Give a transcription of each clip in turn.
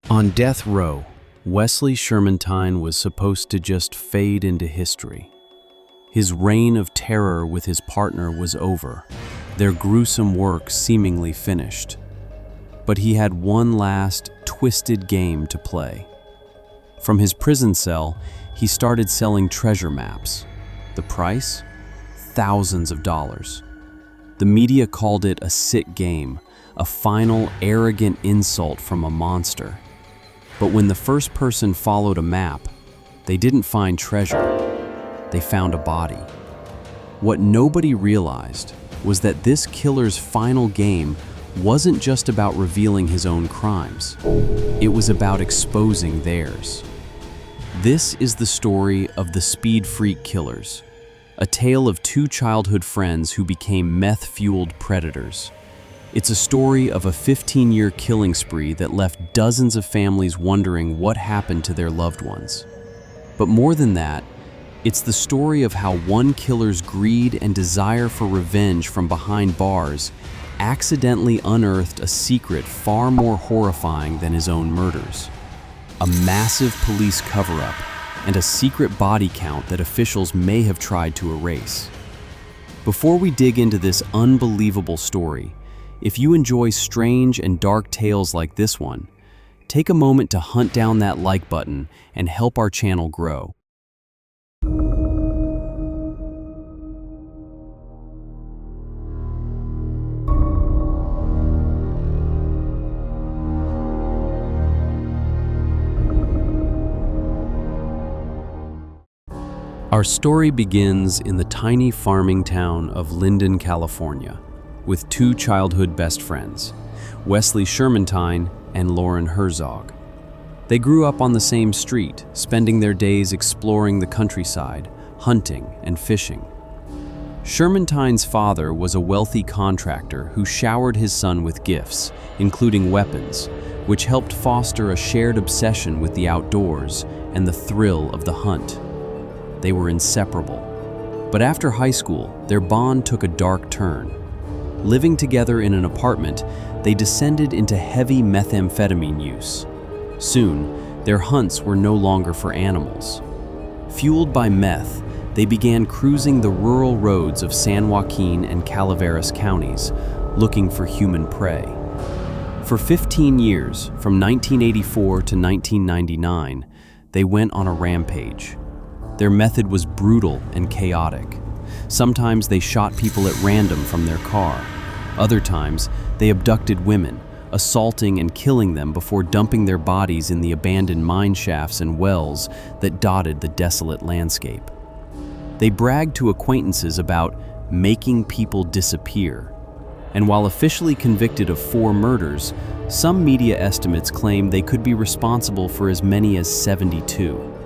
On death row, Wesley Shermantine was supposed to just fade into history. His reign of terror with his partner was over, their gruesome work seemingly finished. But he had one last, twisted game to play. From his prison cell, he started selling treasure maps. The price? Thousands of dollars. The media called it a sick game, a final, arrogant insult from a monster. But when the first person followed a map, they didn't find treasure, they found a body. What nobody realized was that this killer's final game wasn't just about revealing his own crimes. It was about exposing theirs. This is the story of the Speed Freak Killers, a tale of two childhood friends who became meth-fueled predators. It's a story of a 15-year killing spree that left dozens of families wondering what happened to their loved ones. But more than that, it's the story of how one killer's greed and desire for revenge from behind bars accidentally unearthed a secret far more horrifying than his own murders. A massive police cover-up and a secret body count that officials may have tried to erase. Before we dig into this unbelievable story, if you enjoy strange and dark tales like this one, take a moment to hunt down that like button and help our channel grow. Our story begins in the tiny farming town of Linden, California, with two childhood best friends, Wesley Shermantine and Loren Herzog. They grew up on the same street, spending their days exploring the countryside, hunting and fishing. Shermantine's father was a wealthy contractor who showered his son with gifts, including weapons, which helped foster a shared obsession with the outdoors and the thrill of the hunt. They were inseparable. But after high school, their bond took a dark turn. Living together in an apartment, they descended into heavy methamphetamine use. Soon, their hunts were no longer for animals. Fueled by meth, they began cruising the rural roads of San Joaquin and Calaveras counties, looking for human prey. For 15 years, from 1984 to 1999, they went on a rampage. Their method was brutal and chaotic. Sometimes they shot people at random from their car. Other times, they abducted women, assaulting and killing them before dumping their bodies in the abandoned mine shafts and wells that dotted the desolate landscape. They bragged to acquaintances about making people disappear. And while officially convicted of 4 murders, some media estimates claim they could be responsible for as many as 72.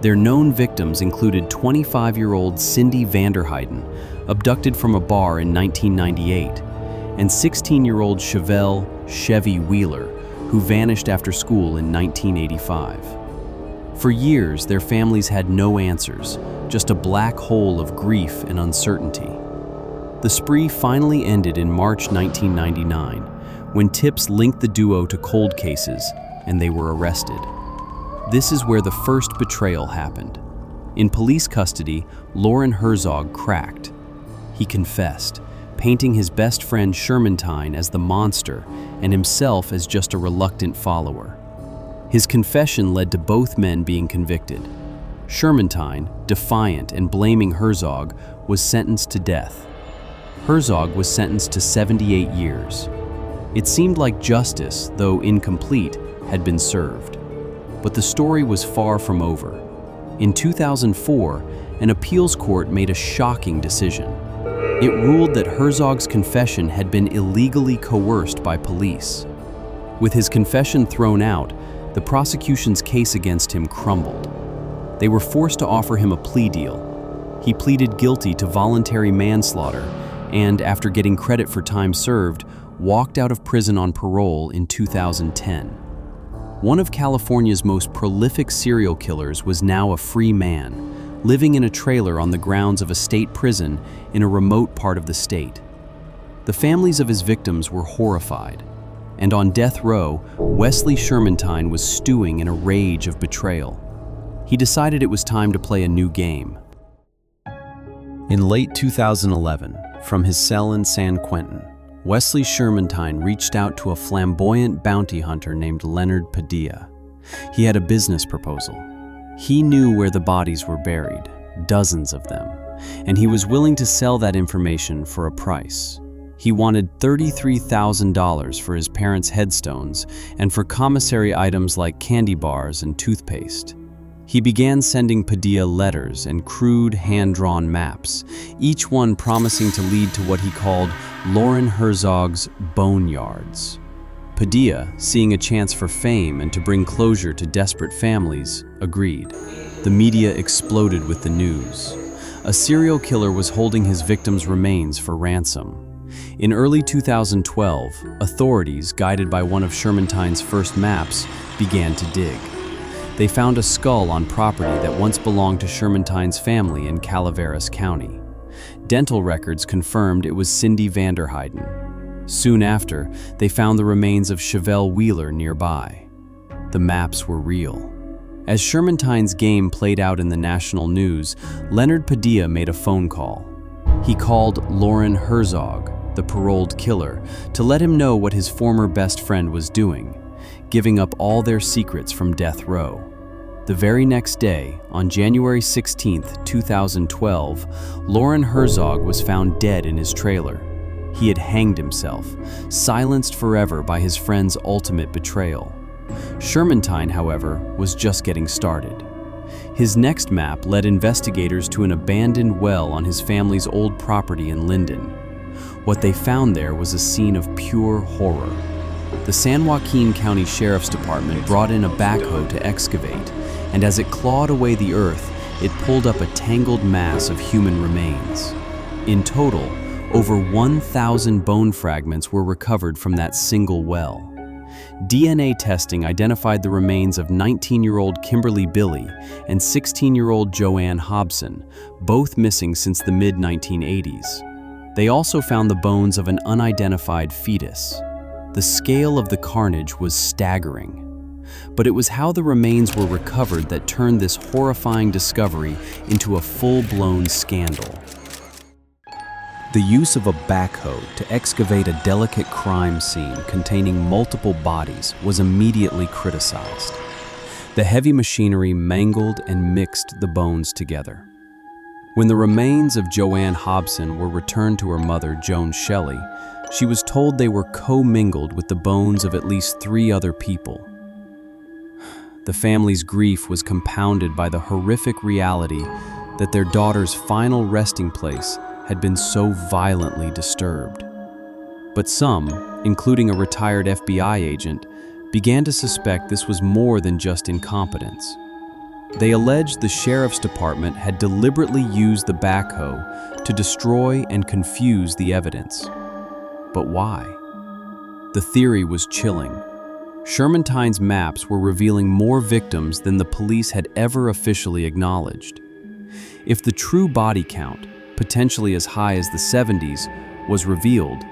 Their known victims included 25-year-old Cindy Vanderheiden, abducted from a bar in 1998, and 16-year-old Chevy Wheeler, who vanished after school in 1985. For years, their families had no answers, just a black hole of grief and uncertainty. The spree finally ended in March 1999, when tips linked the duo to cold cases, and they were arrested. This is where the first betrayal happened. In police custody, Loren Herzog cracked. He confessed, painting his best friend Shermantine as the monster and himself as just a reluctant follower. His confession led to both men being convicted. Shermantine, defiant and blaming Herzog, was sentenced to death. Herzog was sentenced to 78 years. It seemed like justice, though incomplete, had been served. But the story was far from over. In 2004, an appeals court made a shocking decision. It ruled that Herzog's confession had been illegally coerced by police. With his confession thrown out, the prosecution's case against him crumbled. They were forced to offer him a plea deal. He pleaded guilty to voluntary manslaughter and, after getting credit for time served, walked out of prison on parole in 2010. One of California's most prolific serial killers was now a free man, living in a trailer on the grounds of a state prison in a remote part of the state. The families of his victims were horrified, and on death row, Wesley Shermantine was stewing in a rage of betrayal. He decided it was time to play a new game. In late 2011, from his cell in San Quentin, Wesley Shermantine reached out to a flamboyant bounty hunter named Leonard Padilla. He had a business proposal. He knew where the bodies were buried, dozens of them, and he was willing to sell that information for a price. He wanted $33,000 for his parents' headstones and for commissary items like candy bars and toothpaste. He began sending Padilla letters and crude hand-drawn maps, each one promising to lead to what he called Loren Herzog's boneyards. Padilla, seeing a chance for fame and to bring closure to desperate families, agreed. The media exploded with the news. A serial killer was holding his victims' remains for ransom. In early 2012, authorities, guided by one of Shermantine's first maps, began to dig. They found a skull on property that once belonged to Shermantine's family in Calaveras County. Dental records confirmed it was Cindy Vanderheiden. Soon after, they found the remains of Chevelle Wheeler nearby. The maps were real. As Shermantine's game played out in the national news, Leonard Padilla made a phone call. He called Loren Herzog, the paroled killer, to let him know what his former best friend was doing, giving up all their secrets from death row. The very next day, on January 16, 2012, Loren Herzog was found dead in his trailer. He had hanged himself, silenced forever by his friend's ultimate betrayal. Shermantine, however, was just getting started. His next map led investigators to an abandoned well on his family's old property in Linden. What they found there was a scene of pure horror. The San Joaquin County Sheriff's Department brought in a backhoe to excavate, and as it clawed away the earth, it pulled up a tangled mass of human remains. In total, over 1,000 bone fragments were recovered from that single well. DNA testing identified the remains of 19-year-old Kimberly Billy and 16-year-old Joanne Hobson, both missing since the mid-1980s. They also found the bones of an unidentified fetus. The scale of the carnage was staggering. But it was how the remains were recovered that turned this horrifying discovery into a full-blown scandal. The use of a backhoe to excavate a delicate crime scene containing multiple bodies was immediately criticized. The heavy machinery mangled and mixed the bones together. When the remains of Joanne Hobson were returned to her mother, Joan Shelley, she was told they were co-mingled with the bones of at least 3 other people. The family's grief was compounded by the horrific reality that their daughter's final resting place had been so violently disturbed. But some, including a retired FBI agent, began to suspect this was more than just incompetence. They alleged the sheriff's department had deliberately used the backhoe to destroy and confuse the evidence. But why? The theory was chilling. Shermantine's maps were revealing more victims than the police had ever officially acknowledged. If the true body count, potentially as high as the 70s, was revealed,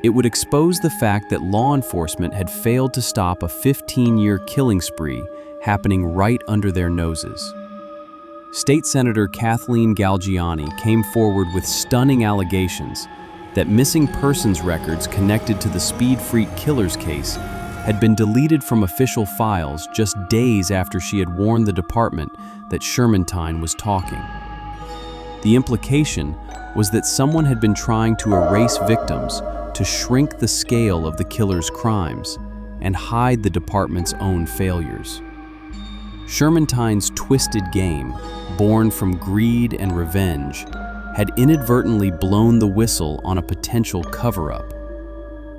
it would expose the fact that law enforcement had failed to stop a 15-year killing spree happening right under their noses. State Senator Kathleen Galgiani came forward with stunning allegations that missing persons records connected to the Speed Freak killers case had been deleted from official files just days after she had warned the department that Shermantine was talking. The implication was that someone had been trying to erase victims to shrink the scale of the killer's crimes and hide the department's own failures. Shermantine's twisted game, born from greed and revenge, had inadvertently blown the whistle on a potential cover-up.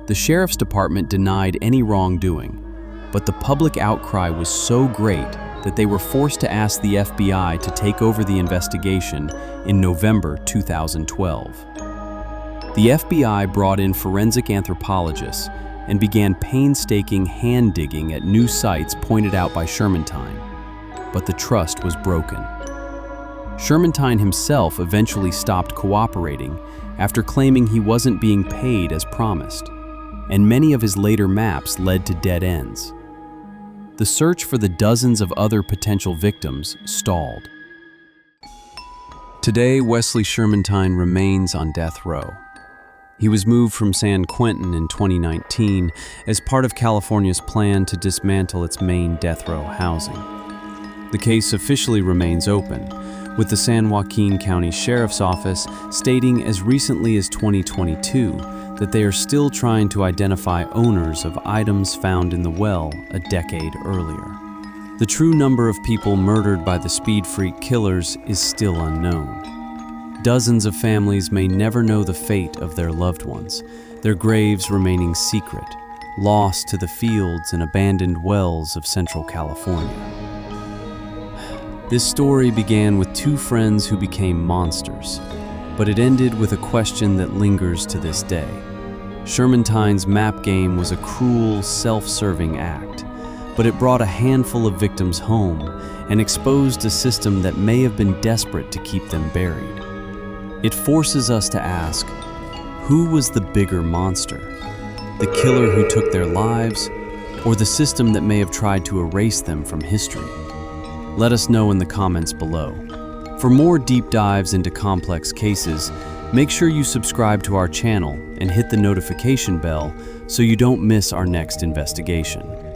The sheriff's department denied any wrongdoing, but the public outcry was so great that they were forced to ask the FBI to take over the investigation in November 2012. The FBI brought in forensic anthropologists and began painstaking hand-digging at new sites pointed out by Shermantine, but the trust was broken. Shermantine himself eventually stopped cooperating after claiming he wasn't being paid as promised. and many of his later maps led to dead ends. The search for the dozens of other potential victims stalled. Today, Wesley Shermantine remains on death row. He was moved from San Quentin in 2019 as part of California's plan to dismantle its main death row housing. The case officially remains open, with the San Joaquin County Sheriff's Office stating as recently as 2022 that they are still trying to identify owners of items found in the well a decade earlier. The true number of people murdered by the speed freak killers is still unknown. Dozens of families may never know the fate of their loved ones, their graves remaining secret, lost to the fields and abandoned wells of Central California. This story began with two friends who became monsters, but it ended with a question that lingers to this day. Shermantine's map game was a cruel, self-serving act, but it brought a handful of victims home and exposed a system that may have been desperate to keep them buried. It forces us to ask, who was the bigger monster? The killer who took their lives, or the system that may have tried to erase them from history? Let us know in the comments below. For more deep dives into complex cases, make sure you subscribe to our channel and hit the notification bell so you don't miss our next investigation.